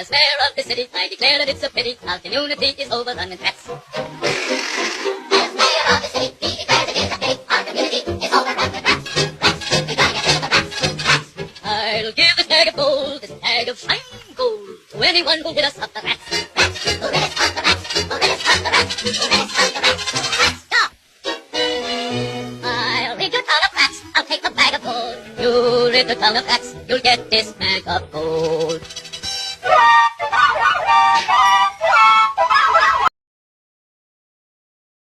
As mayor of the city, I declare that it's a pity our community is overrun with rats. As mayor of the city, we declare that it's a pity our community is overrun with rats. We gotta get rid of the rats. I'll give this bag of gold, this bag of fine gold, to anyone who rid us of the rats. Who rid us of the rats? Who rid us of the rats? Who rid us of the rats? Stop! I'll rid your town of rats. I'll take the bag of gold. You rid the town of rats. You'll get this bag of gold.